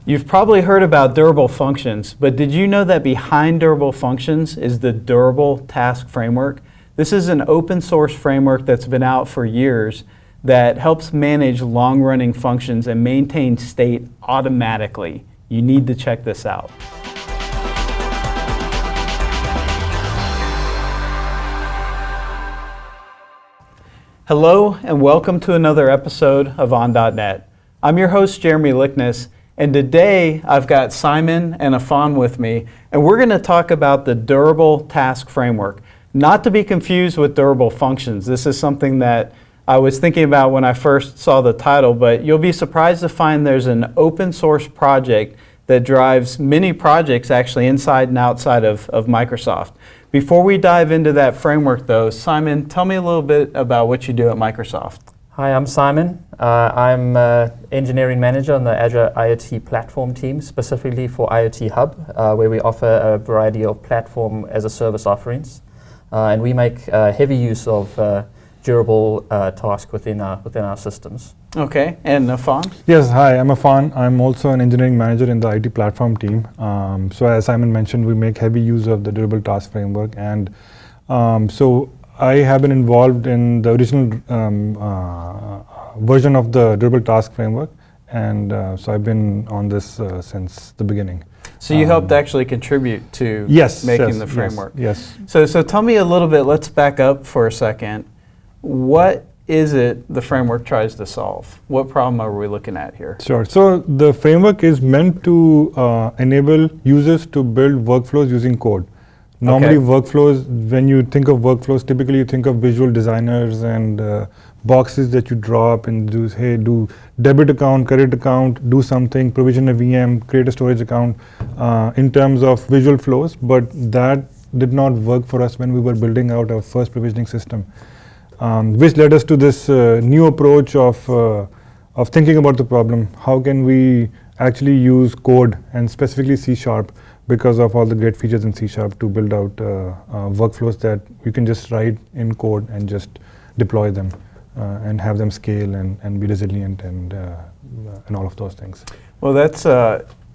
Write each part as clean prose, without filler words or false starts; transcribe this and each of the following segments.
You've probably heard about durable functions, but did you know that behind durable functions is the Durable Task Framework? This is an open source framework that's been out for years that helps manage long-running functions and maintain state automatically. You need to check this out. Hello and welcome to another episode of On.net. I'm your host, Jeremy Lickness, and today I've got Simon and Affan with me, and we're going to talk about the Durable Task Framework. Not to be confused with durable functions. This is something that I was thinking about when I first saw the title, but you'll be surprised to find there's an open source project that drives many projects actually inside and outside of Microsoft. Before we dive into that framework though, Simon, tell me a little bit about what you do at Microsoft. Hi, I'm Simon. I'm engineering manager on the Azure IoT platform team, specifically for IoT Hub, where we offer a variety of platform as a service offerings. And we make heavy use of durable tasks within our systems. Okay, and Affan? Yes, hi, I'm Affan. I'm also an engineering manager in the IT platform team. So as Simon mentioned, we make heavy use of the durable task framework. And so I have been involved in the original version of the durable task framework. And so I've been on this since the beginning. So you helped actually contribute to making the framework. Yes. So tell me a little bit, let's back up for a second. What is it the framework tries to solve? What problem are we looking at here? Sure. So the framework is meant to enable users to build workflows using code. Normally workflows, when you think of workflows, typically you think of visual designers and boxes that you drop and do debit account, credit account, do something, provision a VM, create a storage account in terms of visual flows. But that did not work for us when we were building out our first provisioning system, which led us to this new approach of thinking about the problem. How can we actually use code and specifically C#, because of all the great features in C# to build out workflows that you can just write in code and just deploy them and have them scale and be resilient and all of those things. Well, that's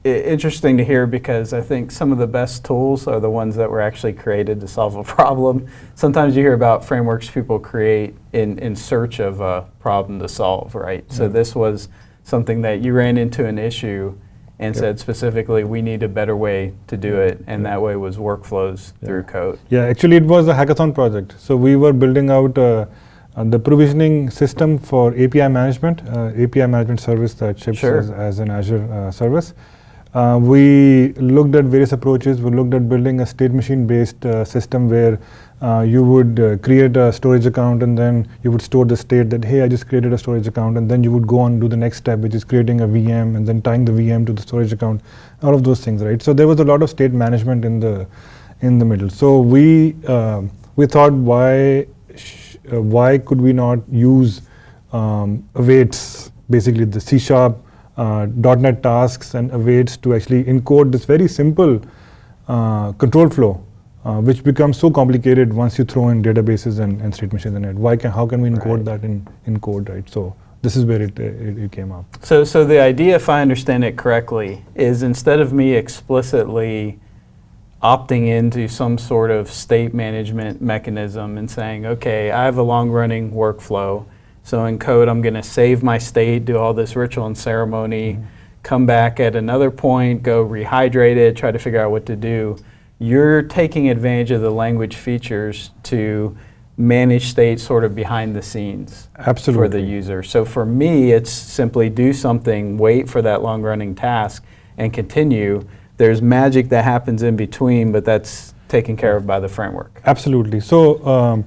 interesting to hear, because I think some of the best tools are the ones that were actually created to solve a problem. Sometimes you hear about frameworks people create in search of a problem to solve, right? So this was something that you ran into an issue and said specifically, we need a better way to do it, and that way was workflows through code. Yeah, actually it was a hackathon project. So we were building out the provisioning system for API management service that ships as an Azure service. We looked at various approaches. We looked at building a state machine-based system where you would create a storage account, and then you would store the state that, hey, I just created a storage account, and then you would go on and do the next step, which is creating a VM and then tying the VM to the storage account, all of those things, right? So there was a lot of state management in the middle. So we thought, why could we not use awaits, basically the C#, .NET tasks and awaits to actually encode this very simple control flow, which becomes so complicated once you throw in databases and state machines in it. How can we encode that in code, right? So this is where it came up. So the idea, if I understand it correctly, is instead of me explicitly opting into some sort of state management mechanism and saying, okay, I have a long-running workflow, so in code I'm going to save my state, do all this ritual and ceremony, come back at another point, go rehydrate it, try to figure out what to do. You're taking advantage of the language features to manage state sort of behind the scenes for the user. So for me, it's simply do something, wait for that long-running task, and continue. There's magic that happens in between, but that's taken care of by the framework. Absolutely. So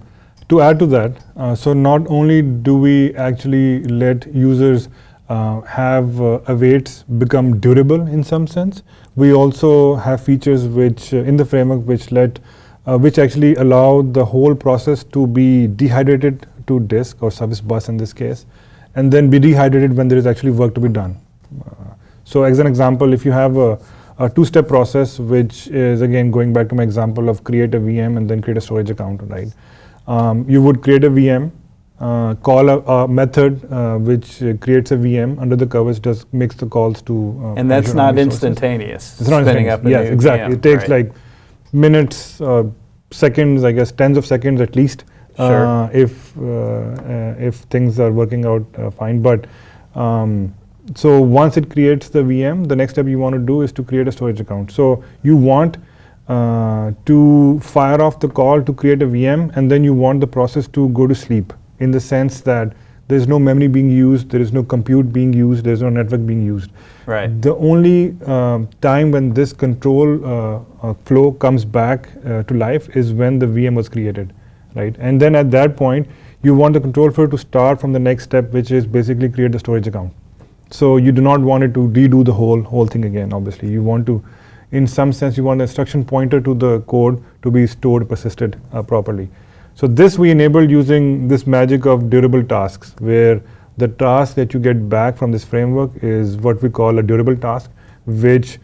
to add to that, so not only do we actually let users have awaits become durable in some sense, we also have features which in the framework which actually allow the whole process to be dehydrated to disk or service bus in this case, and then be dehydrated when there is actually work to be done. So as an example, if you have a two-step process, which is again going back to my example of create a VM and then create a storage account, right? You would create a VM, call a method which creates a VM under the covers, makes the calls to and that's Azure not resources. instantaneous. It's not spinning instantaneous. up a Yes, new exactly. VM, It takes right. like minutes, seconds, I guess, tens of seconds at least, Sure. if things are working out fine. But so once it creates the VM, the next step you want to do is to create a storage account. So you want to fire off the call to create a VM, and then you want the process to go to sleep, in the sense that there's no memory being used, there is no compute being used, there's no network being used. Right. The only time when this control flow comes back to life is when the VM was created, right? And then at that point, you want the control flow to start from the next step, which is basically create the storage account. So you do not want it to redo the whole thing again, obviously. You want to, in some sense, you want the instruction pointer to the code to be stored, persisted properly. So this we enabled using this magic of durable tasks, where the task that you get back from this framework is what we call a durable task, which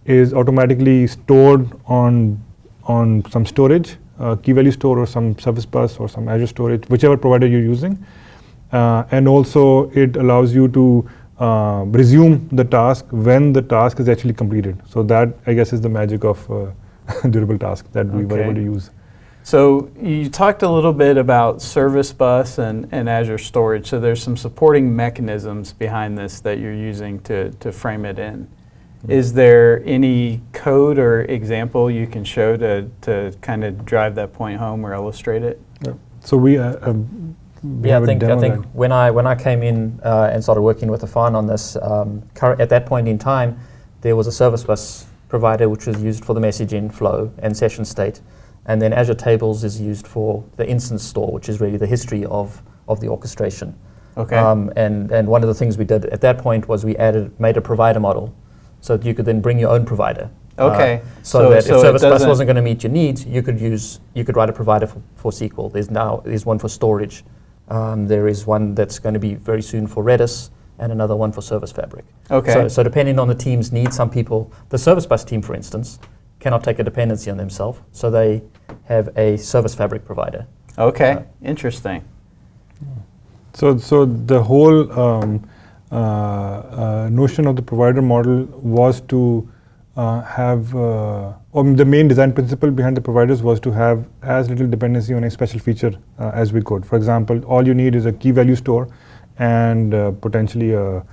is automatically stored on some storage, key value store or some service bus or some Azure storage, whichever provider you're using. And also it allows you to resume the task when the task is actually completed. So that, I guess, is the magic of durable task that we were able to use. So you talked a little bit about Service Bus and Azure Storage. So there's some supporting mechanisms behind this that you're using to frame it in. Mm-hmm. Is there any code or example you can show to kind of drive that point home or illustrate it? Yeah. So we I think when I came in and started working with Affan on this, at that point in time, there was a Service Bus provider which was used for the messaging flow and session state. And then Azure Tables is used for the instance store, which is really the history of the orchestration. Okay. And one of the things we did at that point was we made a provider model, so that you could then bring your own provider. Okay. So that if Service Bus wasn't going to meet your needs, you could write a provider for SQL. There's one for storage. There is one that's going to be very soon for Redis, and another one for Service Fabric. Okay. So depending on the team's needs, some people, the Service Bus team, for instance, cannot take a dependency on themselves, so they have a Service Fabric provider. Okay, interesting. So the whole notion of the provider model was to have, the main design principle behind the providers was to have as little dependency on a special feature as we could. For example, all you need is a key value store and potentially a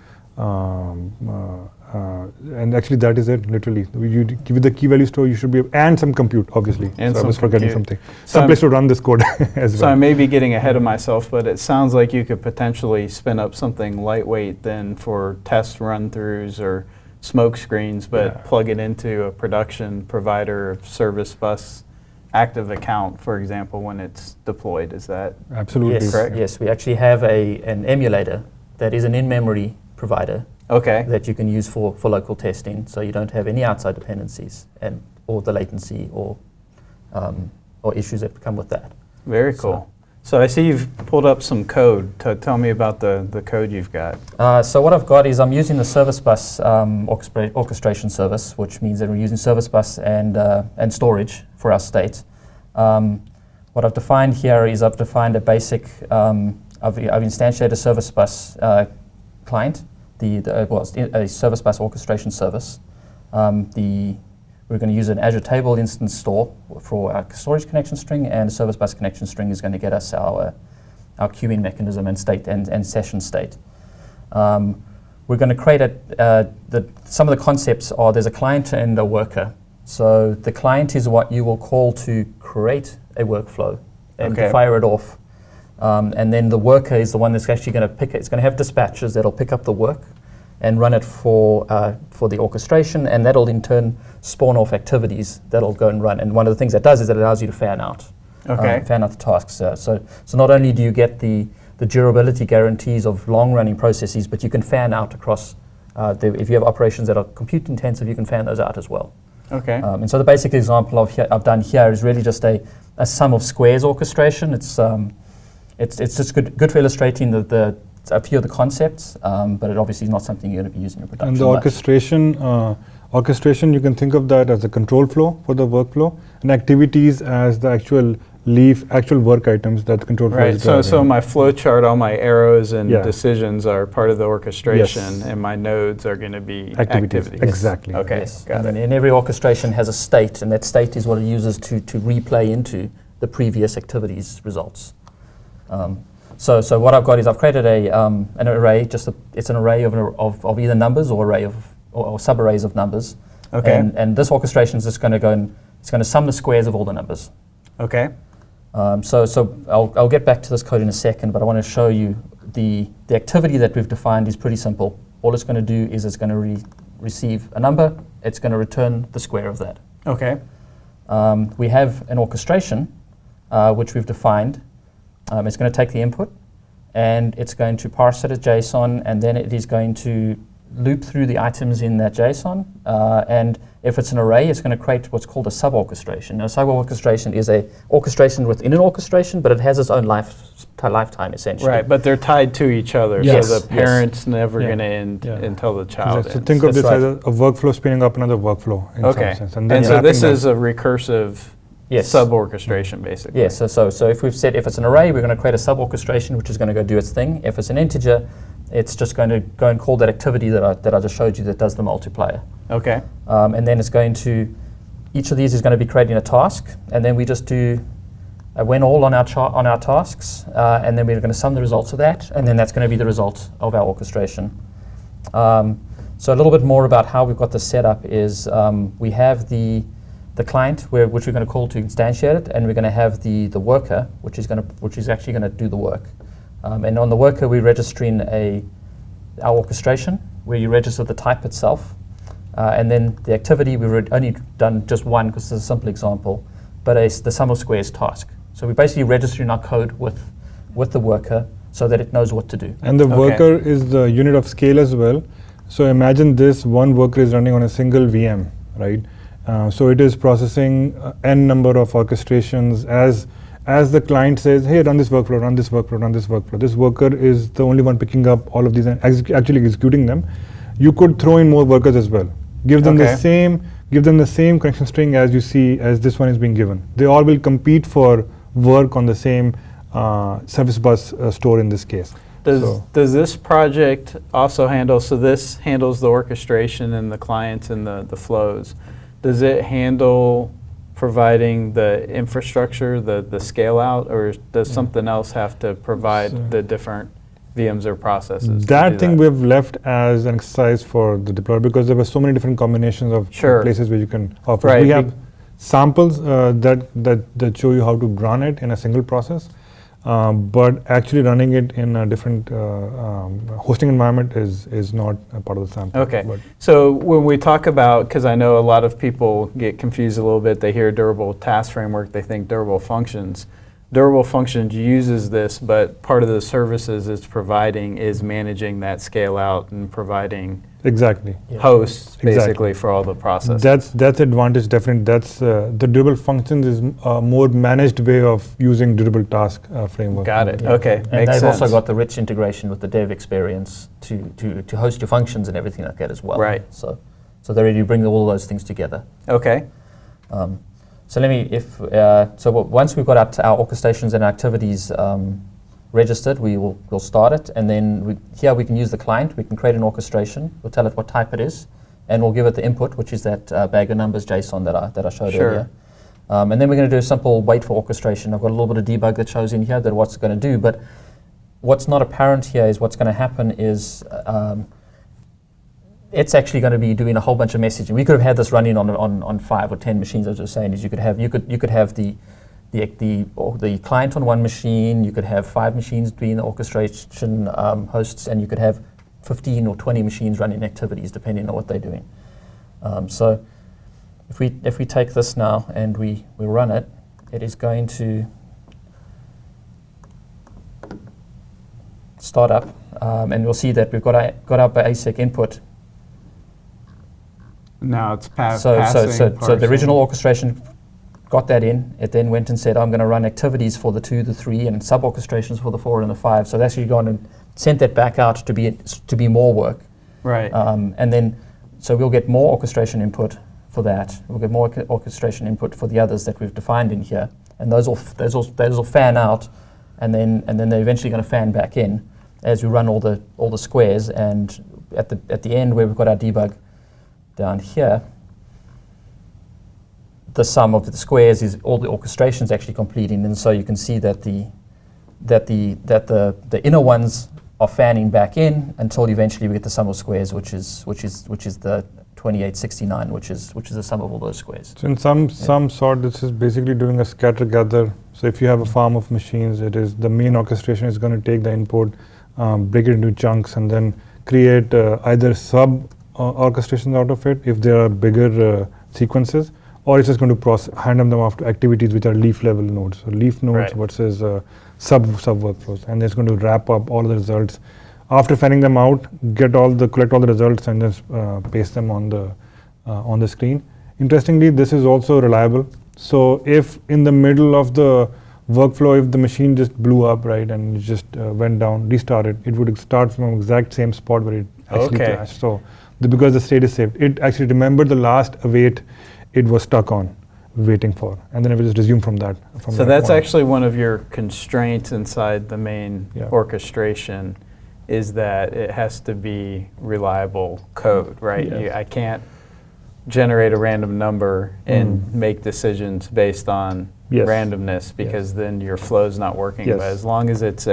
and actually that is it, literally. You give the key value store, you should be, and some compute, obviously. And so I was forgetting something. So Some place to run this code as well. So I may be getting ahead of myself, but it sounds like you could potentially spin up something lightweight then for test run-throughs or smoke screens, but plug it into a production provider Service Bus active account, for example, when it's deployed. Is that absolutely correct? Yes, we actually have an emulator that is an in-memory provider. Okay. That you can use for local testing, so you don't have any outside dependencies or the latency or issues that come with that. Very cool. So I see you've pulled up some code. Tell me about the code you've got. So what I've got is I'm using the Service Bus orchestration service, which means that we're using Service Bus and storage for our state. What I've defined here is I've defined a basic, I've instantiated a Service Bus client, a Service Bus orchestration service. We're going to use an Azure Table instance store for our storage connection string, and a Service Bus connection string is going to get us our queuing mechanism and state and session state. We're going to create some of the concepts are there's a client and a worker. So the client is what you will call to create a workflow and to fire it off. And then the worker is the one that's actually going to pick it. It's going to have dispatchers that'll pick up the work and run it for the orchestration, and that'll in turn spawn off activities that'll go and run. And one of the things that does is it allows you to fan out the tasks. So not only do you get the durability guarantees of long-running processes, but you can fan out across. If you have operations that are compute intensive, you can fan those out as well. Okay. And so the basic example I've done here is really just a sum of squares orchestration. It's just good for illustrating a few of the concepts, but it obviously is not something you're going to be using in production. And the orchestration, you can think of that as a control flow for the workflow, and activities as the actual leave actual work items that the control flow Right. is So driving. my flow chart, all my arrows and Yeah. decisions are part of the orchestration, Yes. and my nodes are going to be Activities. activities. Exactly. Okay. Yes. Got And it. then every orchestration has a state, and that state is what it uses to replay into the previous activities results. So what I've got is I've created an array. It's an array of either numbers or array of or subarrays of numbers. Okay. And this orchestration is just going to go and it's going to sum the squares of all the numbers. Okay. So I'll get back to this code in a second, but I want to show you the activity that we've defined is pretty simple. All it's going to do is it's going to receive a number. It's going to return the square of that. Okay. We have an orchestration, which we've defined. It's going to take the input, and it's going to parse it as JSON, and then it is going to loop through the items in that JSON. And if it's an array, it's going to create what's called a sub-orchestration. Now, a sub-orchestration is a orchestration within an orchestration, but it has its own lifetime, essentially. Right, but they're tied to each other, Yes. so the parent's never Yeah. going to end Yeah. until the child Exactly. So ends. think of That's this right. as a workflow spinning up another workflow in Okay. some sense. And then so wrapping this that- is a recursive Yes. sub-orchestration, basically. Yes, so if we've said if it's an array, we're going to create a sub-orchestration, which is going to go do its thing. If it's an integer, it's just going to go and call that activity that I just showed you that does the multiplier. Okay. And then it's going to, each of these is going to be creating a task, and then we just do a when all on our tasks, and then we're going to sum the results of that, and then that's going to be the result of our orchestration. So a little bit more about how we've got this set up is we have the client which we're going to call to instantiate it, and we're going to have the worker which is actually going to do the work. And on the worker we're registering our orchestration where you register the type itself, and then the activity we've only done just one because it's a simple example, but it's the sum of squares task. So we're basically registering our code with the worker so that it knows what to do. And the Okay. worker is the unit of scale as well. So imagine this one worker is running on a single VM, right? So it is processing n number of orchestrations as the client says, hey, run this workflow, run this workflow, run this workflow. This worker is the only one picking up all of these and actually executing them. You could throw in more workers as well. Give them Okay. the same connection string as you see as this one is being given. They all will compete for work on the same service bus store in this case. Does this project also handle, so this handles the orchestration and the clients and the flows. Does it handle providing the infrastructure, the scale out, or does something else have to provide the different VMs or processes? to That do thing we've left as an exercise for the deployer because there were so many different combinations of Sure. places where you can offer. Right, We have samples that show you how to run it in a single process, but actually running it in a different hosting environment is not a part of the sample. Okay. But So when we talk about, because I know a lot of people get confused a little bit, they hear durable task framework, they think durable functions. Durable functions uses this, but part of the services it's providing is managing that scale out and providing exactly. Yeah. hosts Exactly. basically for all the processes. That's advantage definitely. That's the durable functions is a more managed way of using durable task framework. Got it. Yeah. Okay. And Makes they've sense. also got the rich integration with the dev experience to host your functions and everything like that as well. Right. So they really bring all those things together. Okay. So let me, once we've got our orchestrations and activities registered, we'll start it, and then here we can use the client. We can create an orchestration. We'll tell it what type it is, and we'll give it the input, which is that bag of numbers JSON that I showed Sure. earlier. And then we're going to do a simple wait for orchestration. I've got a little bit of debug that shows in here that what's it's going to do, but what's not apparent here is what's going to happen is it's actually going to be doing a whole bunch of messaging. We could have had this running on 5 or 10 machines. As I was saying, is you could have the client on one machine. You could have 5 machines doing the orchestration hosts, and you could have 15 or 20 machines running activities, depending on what they're doing. So if we take this now and we run it, it is going to start up, and we'll see that we've got our basic input. Now it's So passing. the original orchestration got that in. It then went and said, I'm going to run activities for the 2, the 3, and sub-orchestrations for the 4 and the 5. So that's actually gone and sent that back out to be more work. Right. And then, so we'll get more orchestration input for that. We'll get more orchestration input for the others that we've defined in here. and those will fan out, and then they're eventually going to fan back in as we run all the squares. And at the end where we've got our debug down here, the sum of the squares is all the orchestrations actually completing, and so you can see that the inner ones are fanning back in until eventually we get the sum of squares, which is the 2869, which is the sum of all those squares. So in some sort, this is basically doing a scatter gather. So if you have a farm of machines, it is the main orchestration is going to take the input, break it into chunks, and then create either sub orchestrations out of it if there are bigger sequences, or it's just going to hand them off to activities which are leaf level nodes. So leaf nodes versus sub workflows, and it's going to wrap up all the results. After fanning them out, collect all the results and just paste them on the screen. Interestingly, this is also reliable. So if in the middle of the workflow, if the machine just blew up, right, and it just went down, restarted, it would start from the exact same spot where it actually crashed. So because the state is saved, it actually remembered the last await it was stuck on, waiting for, and then it will just resume from that. So that's actually one of your constraints inside the main orchestration, is that it has to be reliable code, right? I can't generate a random number and make decisions based on randomness, because then your flow's not working. But as long as it's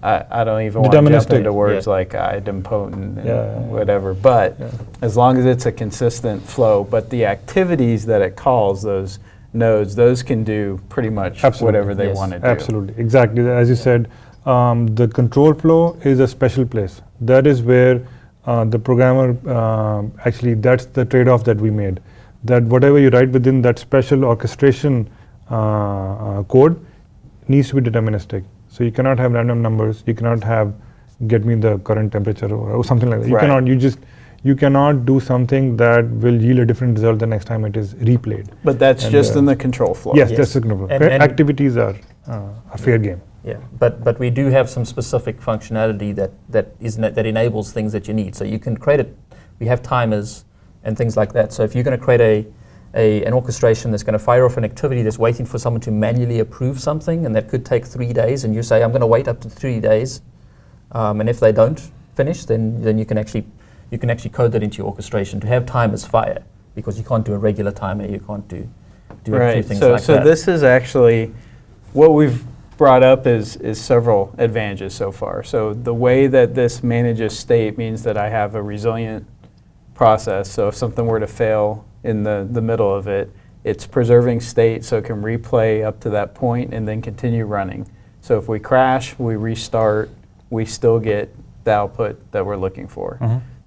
I don't even want to jump into words like idempotent and whatever, but as long as it's a consistent flow, but the activities that it calls, those nodes, those can do pretty much whatever they want to do. Absolutely, exactly. As you said, the control flow is a special place. That is where the programmer, actually that's the trade-off that we made. That whatever you write within that special orchestration code needs to be deterministic. So you cannot have random numbers. You cannot have get me the current temperature or something like that. You cannot. You cannot do something that will yield a different result the next time it is replayed. But that's just in the control flow. Yes, that's the control flow. Activities are a fair game. Yeah, but we do have some specific functionality that enables things that you need. So you can create it. We have timers and things like that. So if you're going to create an orchestration that's going to fire off an activity that's waiting for someone to manually approve something, and that could take 3 days, and you say, I'm going to wait up to 3 days, and if they don't finish, then you can actually code that into your orchestration to have timers fire, because you can't do a regular timer, you can't do a few things like that. So this is actually, what we've brought up is several advantages so far. So the way that this manages state means that I have a resilient process. So if something were to fail in the middle of it, it's preserving state so it can replay up to that point and then continue running. So if we crash, we restart, we still get the output that we're looking for.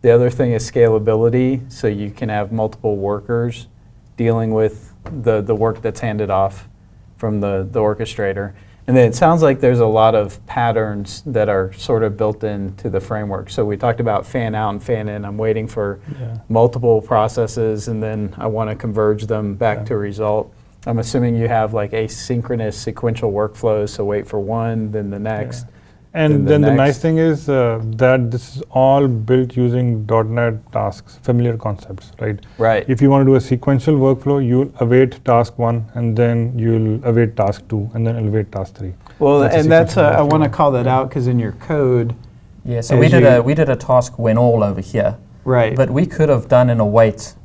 The other thing is scalability, so you can have multiple workers dealing with the work that's handed off from the orchestrator. And then it sounds like there's a lot of patterns that are sort of built into the framework. So we talked about fan out and fan in. I'm waiting for multiple processes, and then I want to converge them back to a result. I'm assuming you have like asynchronous sequential workflows, so wait for one, then the next. And then the nice thing is that this is all built using .NET tasks, familiar concepts, right? Right. If you want to do a sequential workflow, you'll await task 1, and then you'll await task 2, and then await task 3. Well, that's I want to call that out, because in your code. Yeah. So we did a task when all over here. Right. But we could have done an await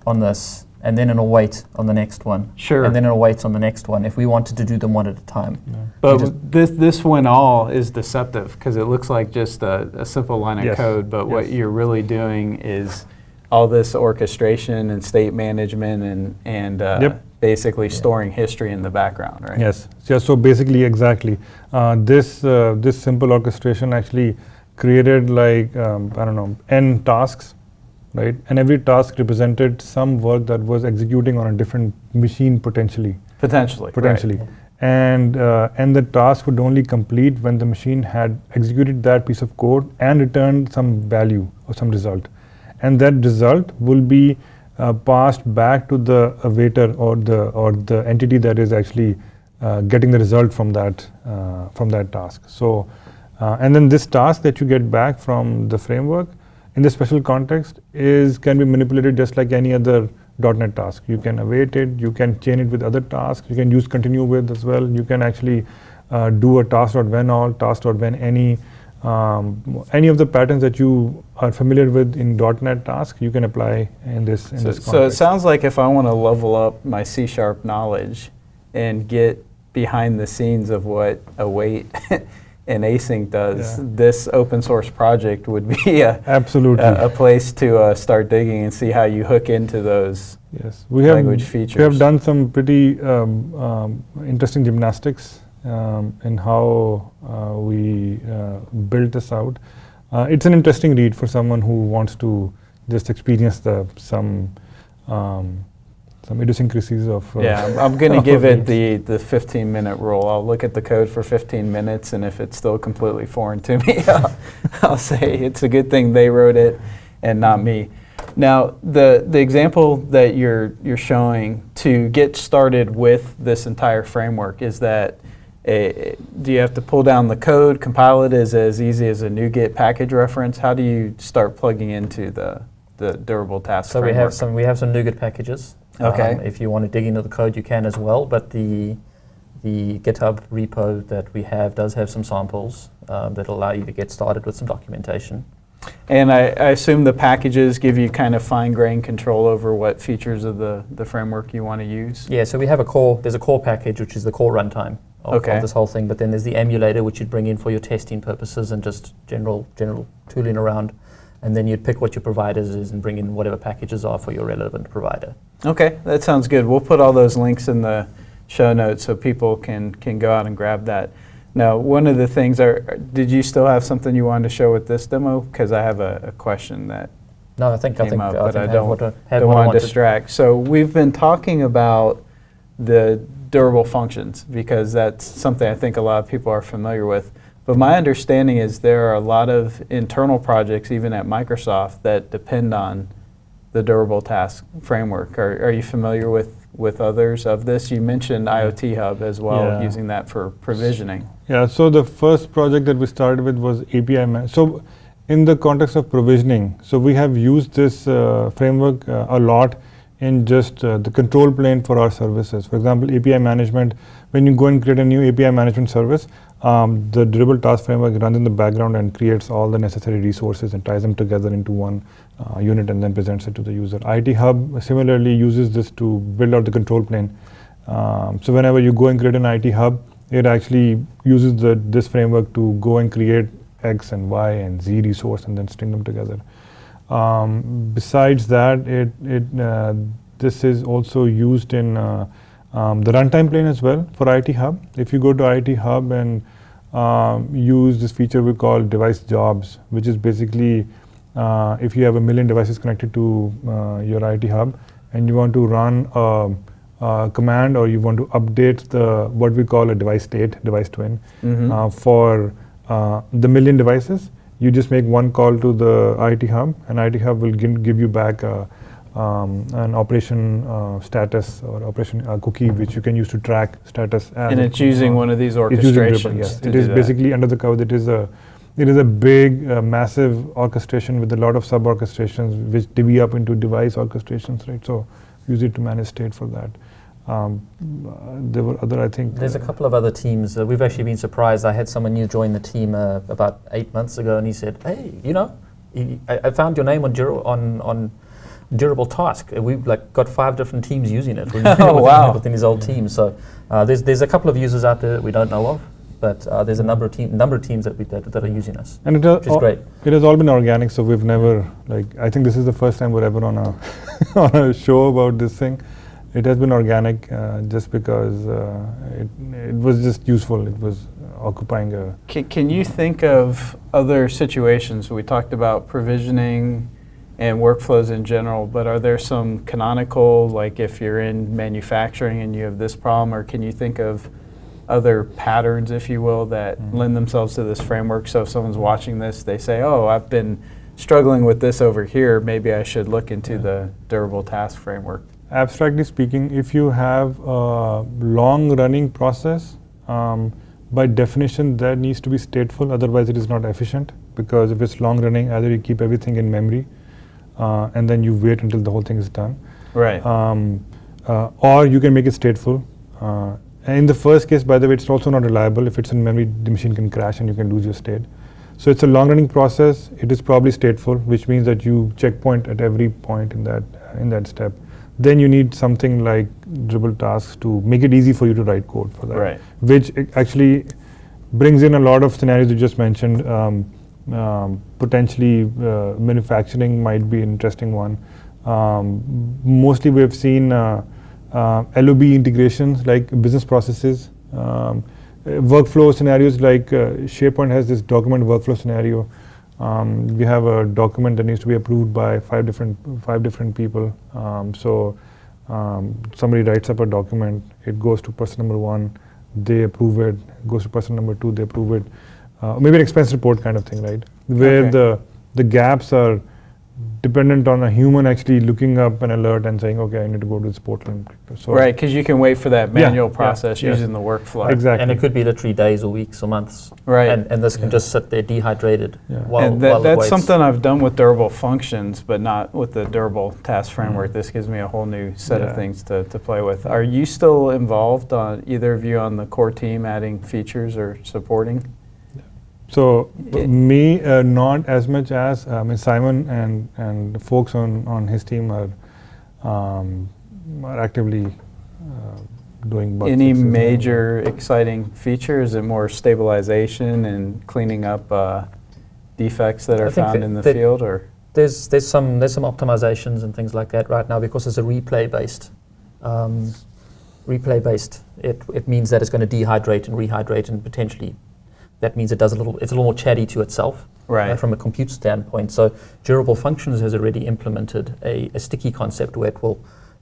on this, and then an await on the next one. Sure. And then an await on the next one, if we wanted to do them one at a time. But this when all is deceptive, because it looks like just a simple line of code, but what you're really doing is all this orchestration and state management and basically storing history in the background, right? Yes. So basically, exactly. This simple orchestration actually created like, n tasks, right? And every task represented some work that was executing on a different machine potentially. Potentially. Right. And the task would only complete when the machine had executed that piece of code and returned some value or some result. And that result will be passed back to the awaiter or the entity that is actually getting the result from that task. So, and then this task that you get back from the framework in this special context can be manipulated just like any other .NET task. You can await it, you can chain it with other tasks, you can use continue with as well. You can actually do a task.when all, task.when any of the patterns that you are familiar with in .NET task, you can apply in this context. So it sounds like if I want to level up my C# knowledge and get behind the scenes of what await and async does, this open source project would be absolutely a place to start digging and see how you hook into those language features. We have done some pretty interesting gymnastics in how we built this out. It's an interesting read for someone who wants to just experience some idiosyncrasies of. I'm going to give it the 15-minute rule. I'll look at the code for 15 minutes, and if it's still completely foreign to me, I'll say it's a good thing they wrote it and not me. Now, the example that you're showing to get started with this entire framework is that do you have to pull down the code, compile it as easy as a NuGet package reference? How do you start plugging into the durable task framework? We have some NuGet packages. Okay. If you want to dig into the code, you can as well, but the GitHub repo that we have does have some samples that allow you to get started with some documentation. And I assume the packages give you kind of fine-grained control over what features of the framework you want to use? Yeah, so we have there's a core package, which is the core runtime of this whole thing, but then there's the emulator, which you'd bring in for your testing purposes and just general tooling around. And then you'd pick what your providers is and bring in whatever packages are for your relevant provider. Okay, that sounds good. We'll put all those links in the show notes so people can go out and grab that. Now, one of the things, did you still have something you wanted to show with this demo? Because I have a question that No, I think I don't want to to distract. So we've been talking about the durable functions because that's something I think a lot of people are familiar with. But my understanding is there are a lot of internal projects, even at Microsoft, that depend on the durable task framework. Are you familiar with others of this? You mentioned IoT Hub as well, using that for provisioning. Yeah, so the first project that we started with was API. So in the context of provisioning, so we have used this framework a lot in just the control plane for our services. For example, API management, when you go and create a new API management service, the durable task framework runs in the background and creates all the necessary resources and ties them together into one unit and then presents it to the user. IT Hub similarly uses this to build out the control plane. So whenever you go and create an IT Hub, it actually uses this framework to go and create X and Y and Z resource and then string them together. Besides that, this is also used in the runtime plane as well for IT Hub. If you go to IT Hub and use this feature we call device jobs, which is basically if you have 1 million devices connected to your IT Hub and you want to run a command or you want to update what we call a device state, device twin, for the million devices, you just make one call to the IT Hub, and IT Hub will give you back an operation status or operation cookie, which you can use to track status. And it's using one of these orchestrations. Yes, it is basically under the code. It is a big, massive orchestration with a lot of sub-orchestrations, which divvy up into device orchestrations, right? So use it to manage state for that. There were other, I think. There's a couple of other teams. We've actually been surprised. I had someone new join the team about 8 months ago, and he said, "Hey, I found your name on durable task. We've got 5 different teams using it. Within his old team. So there's a couple of users out there that we don't know of, but there's a number of teams that are using us, and which is great. It has all been organic, so we've never I think this is the first time we're ever on a show about this thing. It has been organic just because it was just useful. It was occupying a... Can you think of other situations? We talked about provisioning and workflows in general, but are there some canonical, like if you're in manufacturing and you have this problem, or can you think of other patterns, if you will, that lend themselves to this framework? So if someone's watching this, they say, oh, I've been struggling with this over here, maybe I should look into the durable task framework. Abstractly speaking, if you have a long-running process, by definition that needs to be stateful, otherwise it is not efficient, because if it's long-running, either you keep everything in memory and then you wait until the whole thing is done. Right. Or you can make it stateful. And in the first case, by the way, it's also not reliable. If it's in memory, the machine can crash and you can lose your state. So it's a long-running process. It is probably stateful, which means that you checkpoint at every point in that step. Then you need something like dribble tasks to make it easy for you to write code for that. Right. Which actually brings in a lot of scenarios you just mentioned. Potentially, manufacturing might be an interesting one. Mostly, we have seen LOB integrations like business processes. Workflow scenarios like SharePoint has this document workflow scenario. We have a document that needs to be approved by five different people. Somebody writes up a document, it goes to person number 1, they approve it, goes to person number 2, they approve it. Maybe an expense report kind of thing, right? Where Okay. the gaps are dependent on a human actually looking up an alert and saying, okay, I need to go to this portal and click this. So Right, because you can wait for that manual yeah, process yeah. using the workflow. Exactly. And it could be literally days or weeks or months. Right. And this can just sit there dehydrated Yeah. while And it that's waits. something I've done with durable functions, but not with the durable task framework. This gives me a whole new set Yeah. of things to play with. Are you still involved, either of you, on the core team adding features or supporting? So Yeah. me, not as much as Simon and the folks on his team are actively doing bug Any fixes. major exciting features? Is it more stabilization and cleaning up defects that I are think found that- in the that- field, or? There's some optimizations and things like that right now because it's a replay based. It means that it's going to dehydrate and rehydrate, and potentially that means it's a little more chatty to itself. Right. From a compute standpoint. So Durable Functions has already implemented a sticky concept where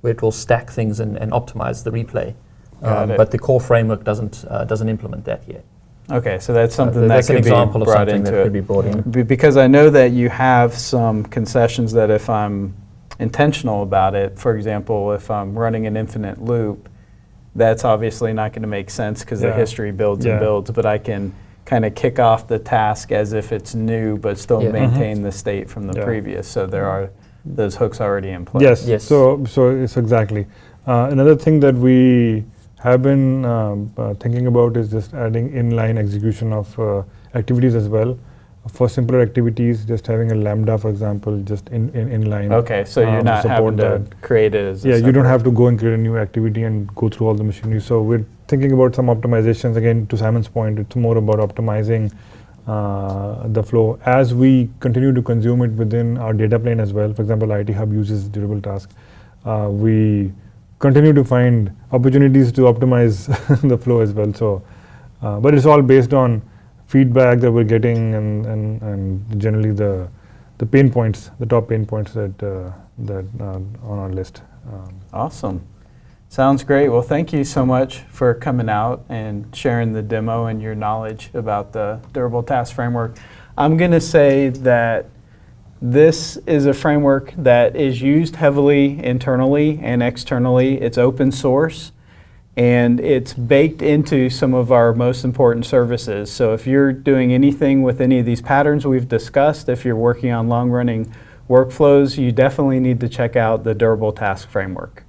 it will stack things and optimize the replay. Got it. But the core framework doesn't implement that yet. Okay, so that's something that That's an could be example of brought something into that it. could be brought in. Because I know that you have some concessions that if I'm intentional about it, for example, if I'm running an infinite loop, that's obviously not going to make sense because the Yeah. history builds and Yeah. builds, but I can kind of kick off the task as if it's new, but still Yeah. maintain the state from the Yeah. previous. So there are those hooks already in place. Yes. So it's exactly. Another thing that we have been thinking about is just adding inline execution of activities as well. For simpler activities, just having a lambda, for example, just inline. Okay, so you're not support having to create it as a Yeah, you don't separate- have to go and create a new activity and go through all the machinery. So we're thinking about some optimizations. Again, to Simon's point, it's more about optimizing the flow as we continue to consume it within our data plane as well. For example, IT Hub uses durable task. We continue to find opportunities to optimize the flow as well. So, but it's all based on feedback that we're getting and generally the pain points, the top pain points that on our list. Awesome. Sounds great. Well, thank you so much for coming out and sharing the demo and your knowledge about the Durable Task Framework. I'm going to say that this is a framework that is used heavily internally and externally. It's open source, and it's baked into some of our most important services. So if you're doing anything with any of these patterns we've discussed, if you're working on long-running workflows, you definitely need to check out the Durable Task Framework.